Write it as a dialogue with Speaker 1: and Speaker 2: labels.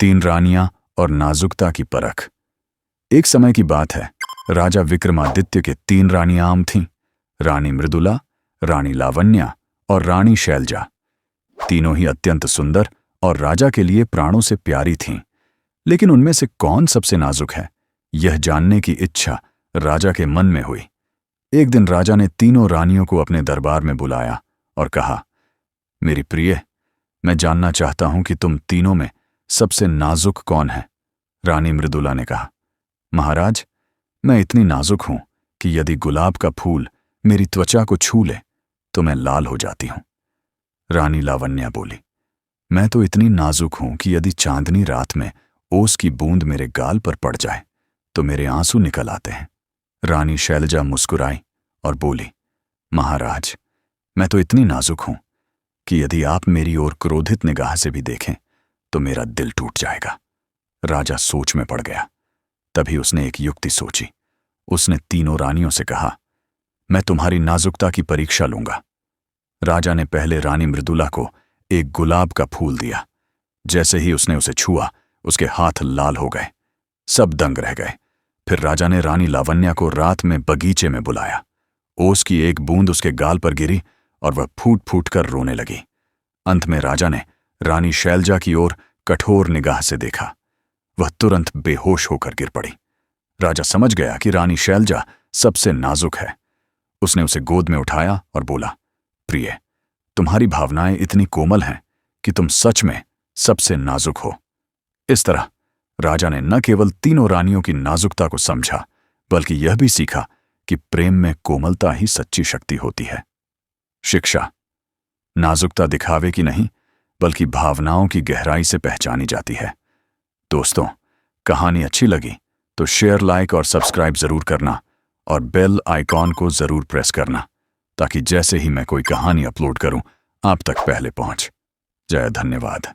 Speaker 1: तीन रानियां और नाजुकता की परख। एक समय की बात है, राजा विक्रमादित्य के तीन रानियां आम थीं। रानी मृदुला, रानी लावण्या और रानी शैलजा। तीनों ही अत्यंत सुंदर और राजा के लिए प्राणों से प्यारी थीं। लेकिन उनमें से कौन सबसे नाजुक है, यह जानने की इच्छा राजा के मन में हुई। एक दिन राजा ने तीनों रानियों को अपने दरबार में बुलाया और कहा, मेरी प्रिय, मैं जानना चाहता हूं कि तुम तीनों में सबसे नाजुक कौन है। रानी मृदुला ने कहा, महाराज, मैं इतनी नाजुक हूं कि यदि गुलाब का फूल मेरी त्वचा को छू ले तो मैं लाल हो जाती हूं। रानी लावण्या बोली, मैं तो इतनी नाजुक हूं कि यदि चांदनी रात में ओस की बूंद मेरे गाल पर पड़ जाए तो मेरे आंसू निकल आते हैं। रानी शैलजा मुस्कुराई और बोली, महाराज, मैं तो इतनी नाजुक हूं कि यदि आप मेरी ओर क्रोधित निगाह से भी देखें तो मेरा दिल टूट जाएगा। राजा सोच में पड़ गया। तभी उसने एक युक्ति सोची। उसने तीनों रानियों से कहा, मैं तुम्हारी नाजुकता की परीक्षा लूंगा। राजा ने पहले रानी मृदुला को एक गुलाब का फूल दिया। जैसे ही उसने उसे छुआ, उसके हाथ लाल हो गए। सब दंग रह गए। फिर राजा ने रानी लावण्या को रात में बगीचे में बुलाया। ओस की एक बूंद उसके गाल पर गिरी और वह फूट फूट कर रोने लगी। अंत में राजा ने रानी शैलजा की ओर कठोर निगाह से देखा। वह तुरंत बेहोश होकर गिर पड़ी। राजा समझ गया कि रानी शैलजा सबसे नाजुक है। उसने उसे गोद में उठाया और बोला, प्रिय, तुम्हारी भावनाएं इतनी कोमल हैं कि तुम सच में सबसे नाजुक हो। इस तरह राजा ने न केवल तीनों रानियों की नाजुकता को समझा, बल्कि यह भी सीखा कि प्रेम में कोमलता ही सच्ची शक्ति होती है। शिक्षा: नाजुकता दिखावे की नहीं, बल्कि भावनाओं की गहराई से पहचानी जाती है। दोस्तों, कहानी अच्छी लगी तो शेयर, लाइक और सब्सक्राइब जरूर करना और बेल आइकॉन को जरूर प्रेस करना, ताकि जैसे ही मैं कोई कहानी अपलोड करूं, आप तक पहले पहुंच जाए। धन्यवाद।